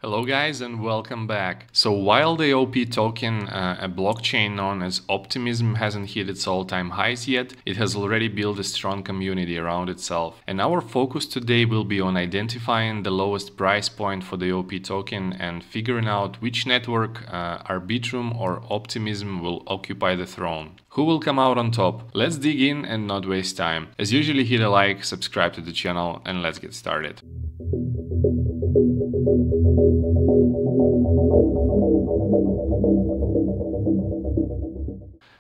Hello guys and welcome back. So while the OP token, a blockchain known as Optimism, hasn't hit its all-time highs yet, it has already built a strong community around itself. And our focus today will be on identifying the lowest price point for the OP token and figuring out which network, Arbitrum or Optimism, will occupy the throne. Who will come out on top? Let's dig in and not waste time. As usually, hit a like, subscribe to the channel, and let's get started.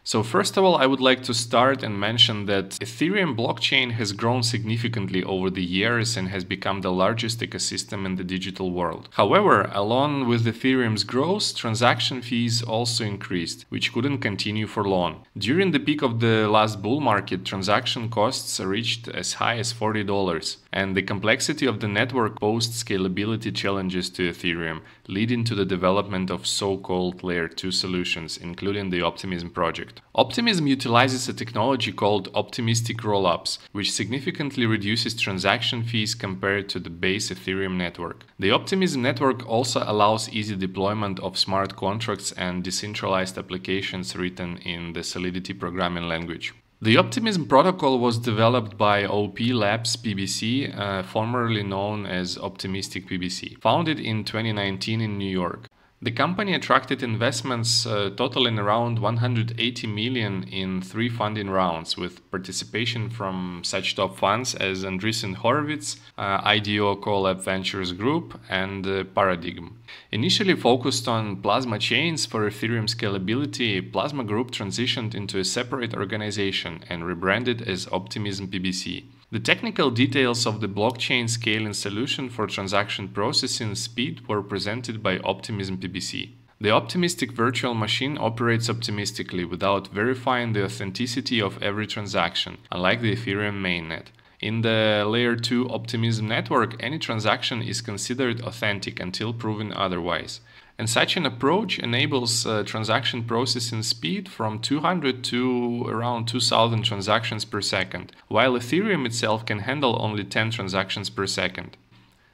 So first of all, I would like to start and mention that Ethereum blockchain has grown significantly over the years and has become the largest ecosystem in the digital world. However, along with Ethereum's growth, transaction fees also increased, which couldn't continue for long. During the peak of the last bull market, transaction costs reached as high as $40, and the complexity of the network posed scalability challenges to Ethereum, leading to the development of so-called Layer 2 solutions, including the Optimism project. Optimism utilizes a technology called optimistic rollups, which significantly reduces transaction fees compared to the base Ethereum network. The Optimism network also allows easy deployment of smart contracts and decentralized applications written in the Solidity programming language. The Optimism protocol was developed by OP Labs PBC, formerly known as Optimistic PBC, founded in 2019 in New York. The company attracted investments totaling around 180 million in 3 funding rounds, with participation from such top funds as Andreessen Horowitz, IDO Collab Ventures Group, and Paradigm. Initially focused on plasma chains for Ethereum scalability, Plasma Group transitioned into a separate organization and rebranded as Optimism PBC. The technical details of the blockchain scaling solution for transaction processing speed were presented by Optimism PBC. The optimistic virtual machine operates optimistically without verifying the authenticity of every transaction, unlike the Ethereum mainnet. In the Layer 2 Optimism network, any transaction is considered authentic until proven otherwise. And such an approach enables transaction processing speed from 200 to around 2000 transactions per second, while Ethereum itself can handle only 10 transactions per second.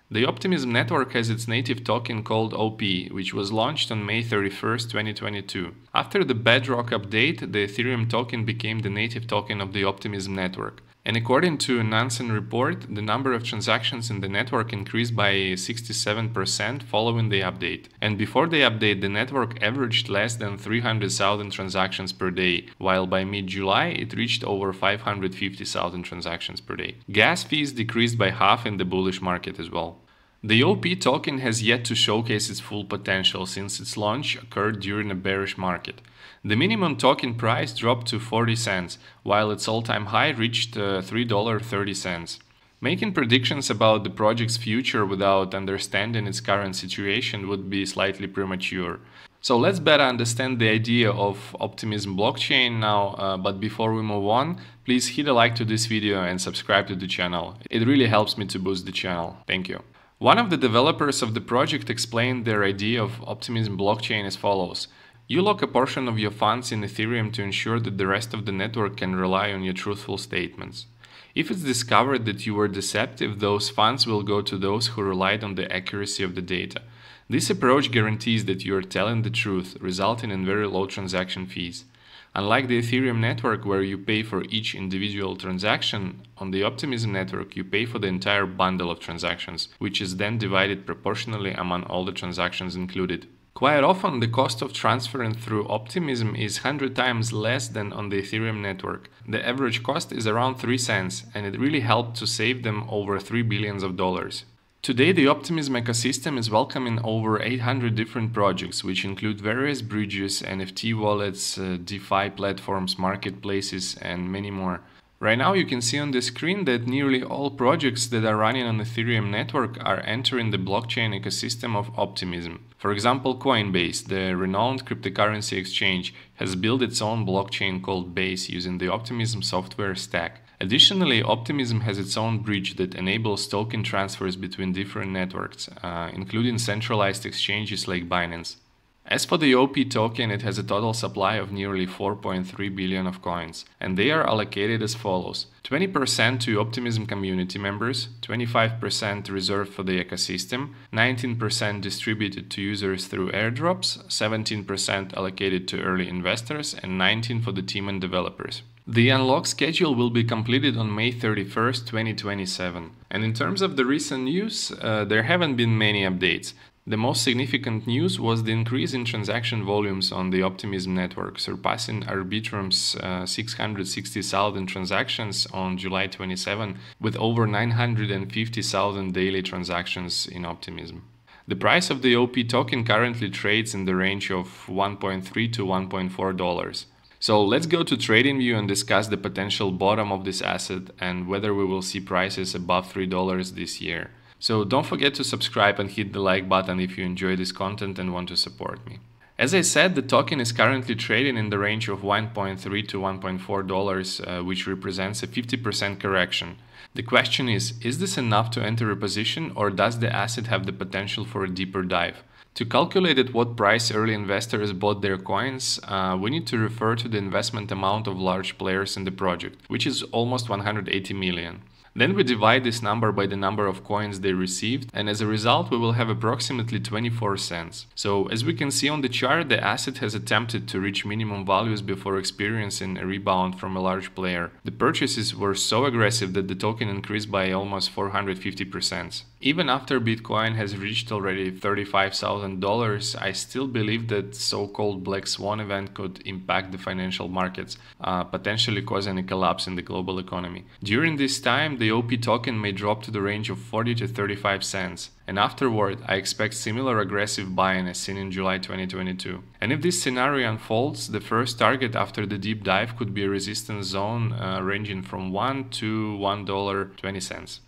The Optimism network has its native token called OP, which was launched on May 31, 2022. After the Bedrock update, the Ethereum token became the native token of the Optimism network. And according to a Nansen report, the number of transactions in the network increased by 67% following the update. And before the update, the network averaged less than 300,000 transactions per day, while by mid-July it reached over 550,000 transactions per day. Gas fees decreased by half in the bullish market as well. The OP token has yet to showcase its full potential since its launch occurred during a bearish market. The minimum token price dropped to 40 cents, while its all-time high reached $3.30. Making predictions about the project's future without understanding its current situation would be slightly premature. So let's better understand the idea of Optimism blockchain now, but before we move on, please hit a like to this video and subscribe to the channel. It really helps me to boost the channel. Thank you. One of the developers of the project explained their idea of Optimism blockchain as follows. You lock a portion of your funds in Ethereum to ensure that the rest of the network can rely on your truthful statements. If it's discovered that you were deceptive, those funds will go to those who relied on the accuracy of the data. This approach guarantees that you are telling the truth, resulting in very low transaction fees. Unlike the Ethereum network, where you pay for each individual transaction, on the Optimism network you pay for the entire bundle of transactions, which is then divided proportionally among all the transactions included. Quite often, the cost of transferring through Optimism is 100 times less than on the Ethereum network. The average cost is around 3 cents, and it really helped to save them over $3 billion. Today, the Optimism ecosystem is welcoming over 800 different projects, which include various bridges, NFT wallets, DeFi platforms, marketplaces, and many more. Right now you can see on the screen that nearly all projects that are running on the Ethereum network are entering the blockchain ecosystem of Optimism. For example, Coinbase, the renowned cryptocurrency exchange, has built its own blockchain called Base using the Optimism software stack. Additionally, Optimism has its own bridge that enables token transfers between different networks, including centralized exchanges like Binance. As for the OP token, it has a total supply of nearly 4.3 billion of coins, and they are allocated as follows: 20% to Optimism community members, 25% reserved for the ecosystem, 19% distributed to users through airdrops, 17% allocated to early investors, and 19% for the team and developers. The unlock schedule will be completed on May 31st, 2027. And in terms of the recent news, there haven't been many updates. The most significant news was the increase in transaction volumes on the Optimism network, surpassing Arbitrum's 660,000 transactions on July 27, with over 950,000 daily transactions in Optimism. The price of the OP token currently trades in the range of $1.3 to $1.4. So let's go to TradingView and discuss the potential bottom of this asset and whether we will see prices above $3 this year. So don't forget to subscribe and hit the like button if you enjoy this content and want to support me. As I said, the token is currently trading in the range of $1.3 to $1.4, which represents a 50% correction. The question is this enough to enter a position, or does the asset have the potential for a deeper dive? To calculate at what price early investors bought their coins, we need to refer to the investment amount of large players in the project, which is almost 180 million. Then we divide this number by the number of coins they received, and as a result we will have approximately 24 cents. So as we can see on the chart, the asset has attempted to reach minimum values before experiencing a rebound from a large player. The purchases were so aggressive that the token increased by almost 450%. Even after Bitcoin has reached already $35,000, I still believe that so-called Black Swan event could impact the financial markets, potentially causing a collapse in the global economy. During this time, the OP token may drop to the range of 40 to 35 cents, and afterward I expect similar aggressive buying as seen in July 2022. And if this scenario unfolds, the first target after the deep dive could be a resistance zone ranging from $1 to $1.20.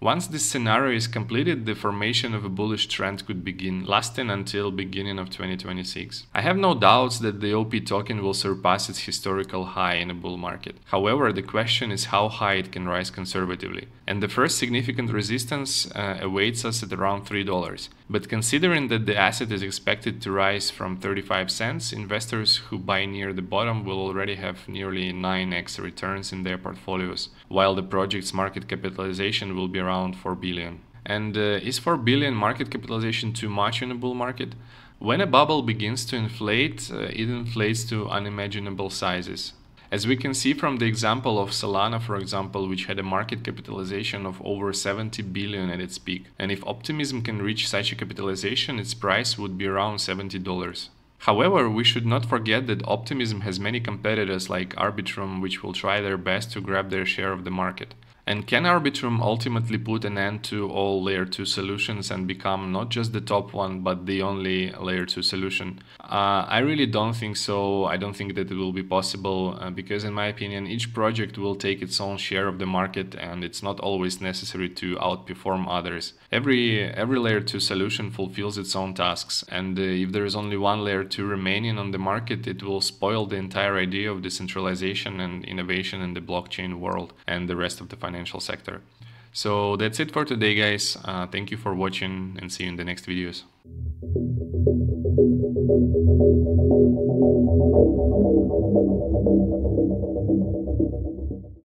Once this scenario is completed, the formation of a bullish trend could begin, lasting until beginning of 2026. I have no doubts that the OP token will surpass its historical high in a bull market. However, the question is how high it can rise conservatively. And the first significant resistance awaits us at around $3. But considering that the asset is expected to rise from 35 cents, investors who buy near the bottom will already have nearly 9x returns in their portfolios, while the project's market capitalization will be around 4 billion. And is 4 billion market capitalization too much in a bull market? When a bubble begins to inflate, it inflates to unimaginable sizes. As we can see from the example of Solana, for example, which had a market capitalization of over 70 billion at its peak. And if Optimism can reach such a capitalization, its price would be around $70. However, we should not forget that Optimism has many competitors like Arbitrum, which will try their best to grab their share of the market. And can Arbitrum ultimately put an end to all layer 2 solutions and become not just the top one, but the only layer 2 solution? I really don't think so. I don't think that it will be possible because in my opinion, each project will take its own share of the market, and it's not always necessary to outperform others. Every layer 2 solution fulfills its own tasks, and if there is only one layer 2 remaining on the market, it will spoil the entire idea of decentralization and innovation in the blockchain world and the rest of the financial sector. So that's it for today, guys. Thank you for watching, and see you in the next videos.